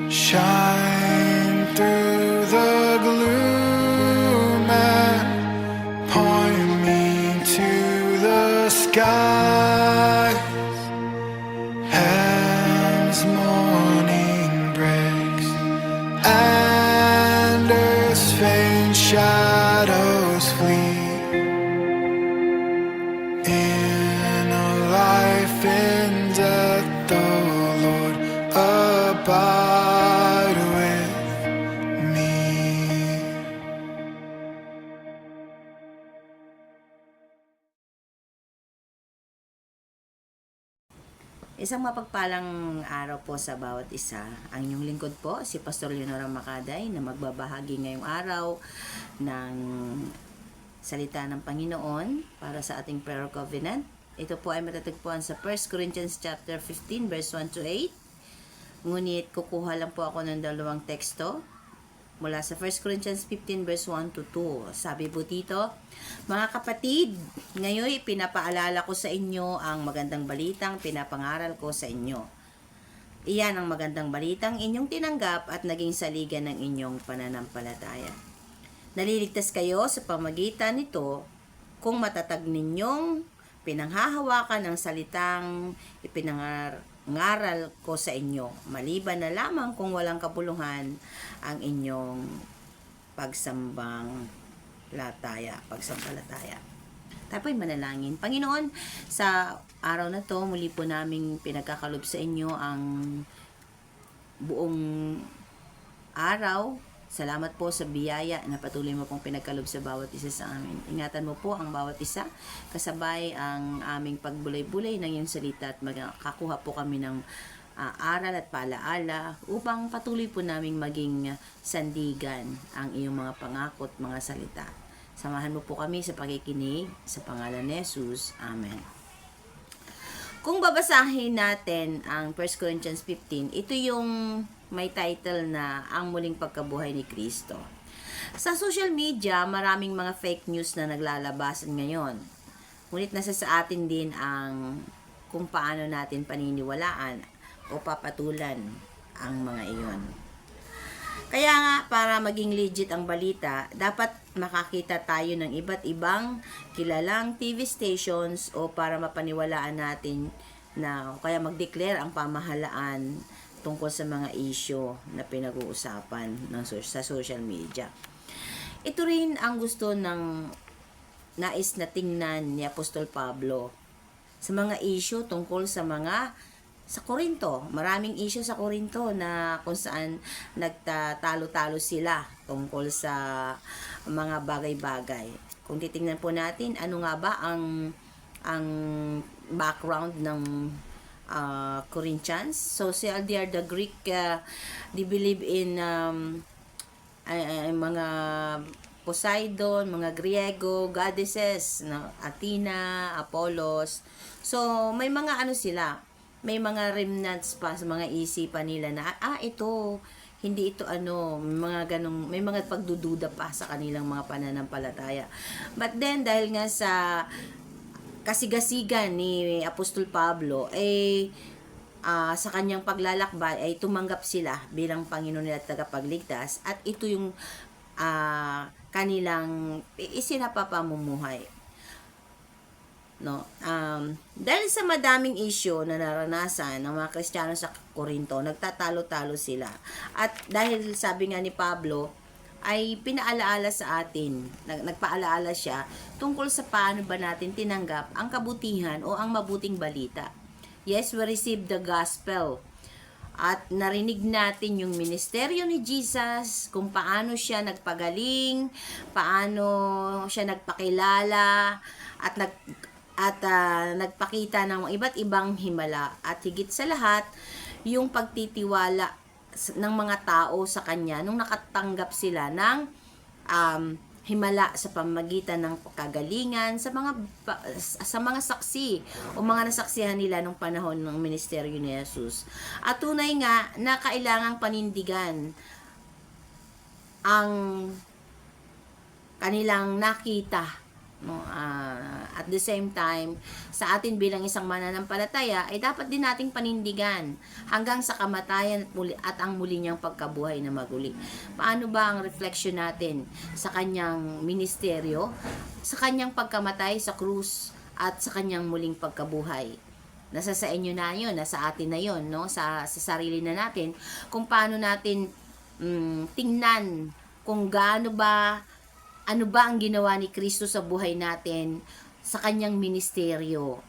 Shine through the gloom and point me to the skies as morning breaks and earth's faint shadows flee. In a life in death, the Lord abide with me. Isang mapagpalang araw po sa bawat isa. Ang inyong lingkod po, si Pastor Leonora Macaday, na magbabahagi ngayong araw ng salita ng Panginoon para sa ating prayer covenant. Ito po ay matatagpuan sa 1 Corinthians chapter 15 verse 1 to 8. Ngunit kukuha lang po ako ng dalawang teksto mula sa 1 Corinthians 15 verse 1 to 2. Sabi po dito, mga kapatid, ngayon pinapaalala ko sa inyo ang magandang balitang pinapangaral ko sa inyo. Iyan ang magandang balitang inyong tinanggap at naging saligan ng inyong pananampalataya. Naliligtas kayo sa pamagitan nito kung matatag ninyong pinanghahawakan ang salitang ipinangaral ko sa inyo, maliban na lamang kung walang kabuluhan ang inyong pagsampalataya. Tayo po'y manalangin. Panginoon, sa araw na to, muli po naming pinagkakalob sa inyo ang buong araw. Salamat po sa biyaya na patuloy mo pong pinagkalob sa bawat isa sa amin. Ingatan mo po ang bawat isa, kasabay ang aming pagbulay-bulay ng iyong salita at makakuha po kami ng aral at paalaala upang patuloy po naming maging sandigan ang iyong mga pangako at mga salita. Samahan mo po kami sa pakikinig sa pangalan ni Jesus. Amen. Kung babasahin natin ang 1 Corinthians 15, ito yung may title na Ang Muling Pagkabuhay ni Kristo. Sa social media, maraming mga fake news na naglalabasan ngayon. Ngunit nasa sa atin din ang kung paano natin paniniwalaan o papatulan ang mga iyon. Kaya nga, para maging legit ang balita, dapat makakita tayo ng iba't ibang kilalang TV stations o para mapaniwalaan natin na o kaya mag-declare ang pamahalaan tungkol sa mga issue na pinag-uusapan sa social media. Ito rin ang gusto ng nais na tingnan ni Apostol Pablo sa mga issue tungkol sa Korinto. Maraming issue sa Korinto na kung saan nagtatalo-talo sila tungkol sa mga bagay-bagay. Kung titingnan po natin, ano nga ba ang background ng Corinthians? So, they are the Greek, they believe in mga Poseidon, mga Griego, goddesses, Athena, Apollos. So, may mga may mga remnants pa sa mga isipan nila na, ito, hindi ito may mga pagdududa pa sa kanilang mga pananampalataya. But then, dahil nga sa kasigasigan ni Apostol Pablo, sa kanyang paglalakbay ay tumanggap sila bilang Panginoon nila at tagapagligtas, at ito yung kanilang isinapapamumuhay. No? Dahil sa madaming issue na naranasan ng mga Kristiyano sa Korinto, nagtatalo-talo sila. At dahil sabi nga ni Pablo, ay pinaalaala sa atin, nagpaalaala siya tungkol sa paano ba natin tinanggap ang kabutihan o ang mabuting balita. Yes, we received the gospel. At narinig natin yung ministeryo ni Jesus, kung paano siya nagpagaling, paano siya nagpakilala, at nagpakita ng iba't ibang himala. At higit sa lahat, yung pagtitiwala ng mga tao sa kanya nung nakatanggap sila ng himala sa pamagitan ng kagalingan sa mga saksi o mga nasaksihan nila nung panahon ng ministeryo ni Jesus. At tunay nga na kailangang panindigan ang kanilang nakita No? At the same time, sa atin bilang isang mananampalataya, ay dapat din nating panindigan hanggang sa kamatayan at ang muli niyang pagkabuhay na maguli. Paano ba ang reflection natin sa kanyang ministeryo, sa kanyang pagkamatay sa krus, at sa kanyang muling pagkabuhay? Nasa sa inyo na yun, nasa atin na yun, no? Sa sarili na natin, kung paano natin tingnan kung ano ba ang ginawa ni Kristo sa buhay natin, sa kanyang ministeryo.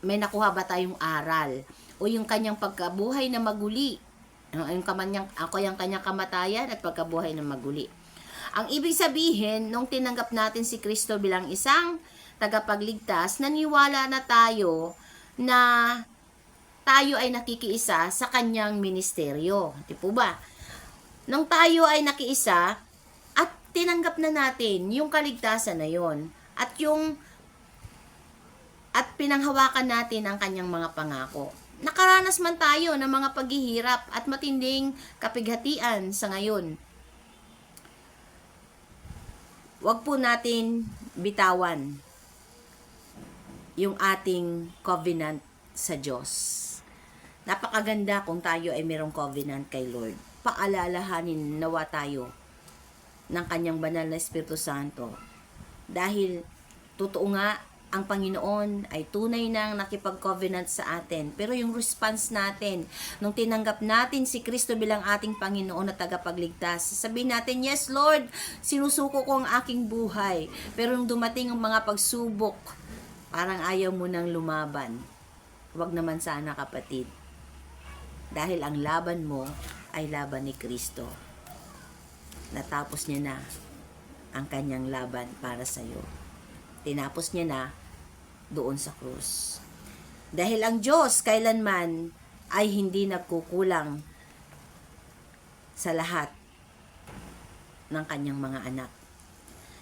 May nakuha ba tayong aral? O yung kanyang pagkabuhay na maguli? Yung kanyang kamatayan at pagkabuhay na maguli. Ang ibig sabihin, nung tinanggap natin si Kristo bilang isang tagapagligtas, naniwala na tayo na tayo ay nakikiisa sa kanyang ministeryo. Di po ba? Nung tayo ay nakiisa, tinanggap na natin yung kaligtasan na yon at pinanghawakan natin ang kanyang mga pangako. Nakaranas man tayo ng mga paghihirap at matinding kapighatian sa ngayon. Huwag po natin bitawan yung ating covenant sa Diyos. Napakaganda kung tayo ay mayroong covenant kay Lord. Paalalahanin nawa tayo ng kanyang banal na Espiritu Santo. Dahil totoo nga, ang Panginoon ay tunay nang nakipag-covenant sa atin. Pero yung response natin, nung tinanggap natin si Kristo bilang ating Panginoon at tagapagligtas, sabihin natin, yes Lord, sinusuko ko ang aking buhay. Pero nung dumating ang mga pagsubok, parang ayaw mo nang lumaban. Huwag naman sana, kapatid. Dahil ang laban mo ay laban ni Kristo. Natapos niya na ang kanyang laban para sa iyo. Tinapos niya na doon sa krus. Dahil ang Diyos kailanman ay hindi nagkukulang sa lahat ng kanyang mga anak.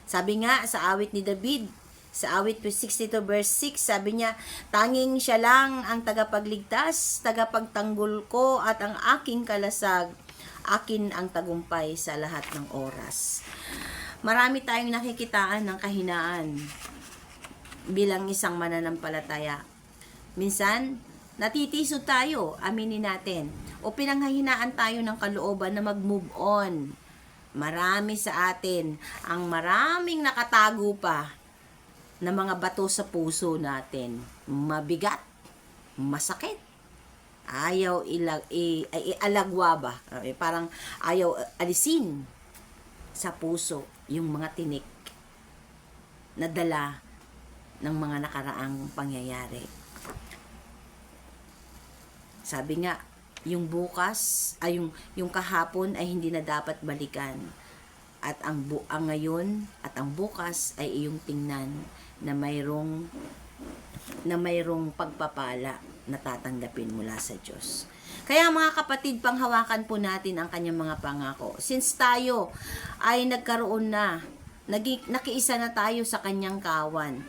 Sabi nga sa awit ni David, sa awit 62 verse 6, sabi niya, tanging siya lang ang tagapagligtas, tagapagtanggol ko at ang aking kalasag, akin ang tagumpay sa lahat ng oras. Marami tayong nakikitaan ng kahinaan bilang isang mananampalataya. Minsan, natitisod tayo, aminin natin, o pinanghahinaan tayo ng kalooban na mag-move on. Marami sa atin ang maraming nakatago pa na mga bato sa puso natin. Mabigat, masakit. Ayaw alagwa ba? Parang ayaw alisin sa puso yung mga tinik na dala ng mga nakaraang pangyayari. Sabi nga, yung bukas ay yung kahapon ay hindi na dapat balikan. At ang ngayon at ang bukas ay iyong tingnan na mayroong pagpapala na tatanggapin mula sa Diyos. Kaya mga kapatid, panghawakan po natin ang kanyang mga pangako. Since tayo ay nagkaroon na, nakiisa na tayo sa kanyang kawan,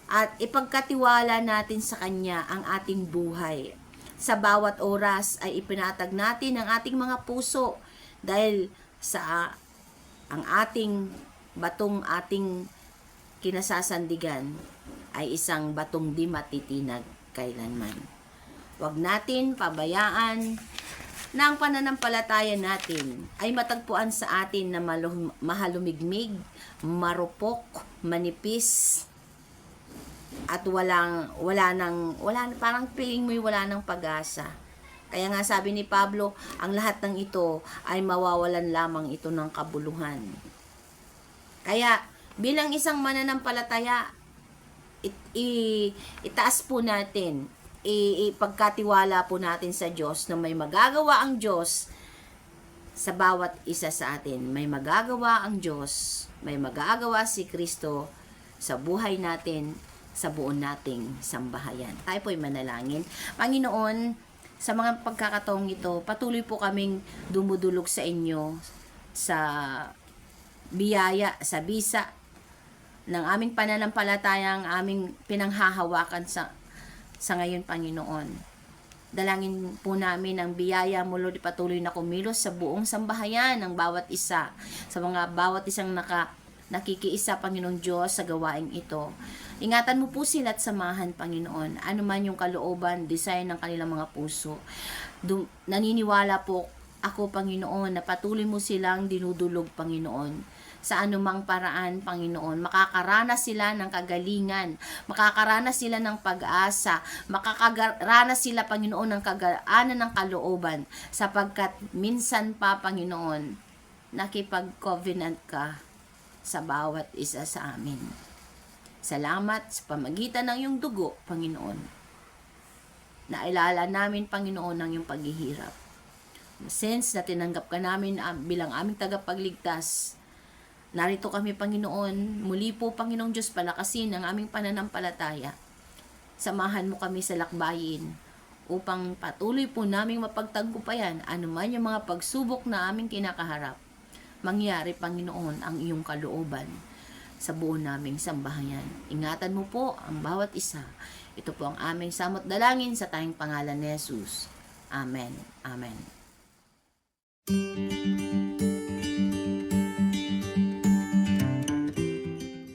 at ipagkatiwala natin sa kanya ang ating buhay. Sa bawat oras ay ipinatag natin ang ating mga puso dahil sa ang ating batong ating kinasasandigan ay isang batong di matitinag kailanman. Huwag natin pabayaan na ang pananampalataya natin ay matagpuan sa atin na mahalumigmig, marupok, manipis, at parang feeling mo'y wala nang pag-asa. Kaya nga sabi ni Pablo, ang lahat ng ito ay mawawalan lamang ito ng kabuluhan. Kaya bilang isang mananampalataya, itaas po natin, ipagkatiwala po natin sa Diyos na may magagawa ang Diyos sa bawat isa sa atin. May magagawa ang Diyos, may magagawa si Kristo sa buhay natin, sa buon nating sambahayan. Tayo po'y manalangin. Panginoon, sa mga pagkakataong ito, patuloy po kaming dumudulog sa inyo sa biyaya, sa bisa ng aming pananampalataya, ang aming pinanghahawakan sa ngayon, Panginoon. Dalangin po namin ang biyaya mo, Lord, patuloy na kumilos sa buong sambahayan ng bawat isa, sa mga bawat isang nakikiisa, Panginoong Diyos, sa gawaing ito. Ingatan mo po sila at samahan, Panginoon. Ano man yung kalooban, design ng kanilang mga puso. Naniniwala po ako, Panginoon, na patuloy mo silang dinudulog, Panginoon. Sa anumang paraan, Panginoon, makakaranas sila ng kagalingan, makakaranas sila ng pag-asa, makakaranas sila, Panginoon, ng kagaanan ng kalooban, sapagkat minsan pa, Panginoon, nakipag-covenant ka sa bawat isa sa amin. Salamat sa pamagitan ng iyong dugo, Panginoon. Nailala namin, Panginoon, ang iyong paghihirap. Since na tinanggap ka namin bilang aming tagapagligtas, narito kami, Panginoon. Muli po, Panginoong Diyos, palakasin ang aming pananampalataya. Samahan mo kami sa lakbayin upang patuloy po naming mapagtagumpayan anuman yung mga pagsubok na aming kinakaharap. Mangyari, Panginoon, ang iyong kalooban sa buo naming sambahayan. Ingatan mo po ang bawat isa. Ito po ang aming samot dalangin sa tayong pangalan ni Jesus. Amen. Amen.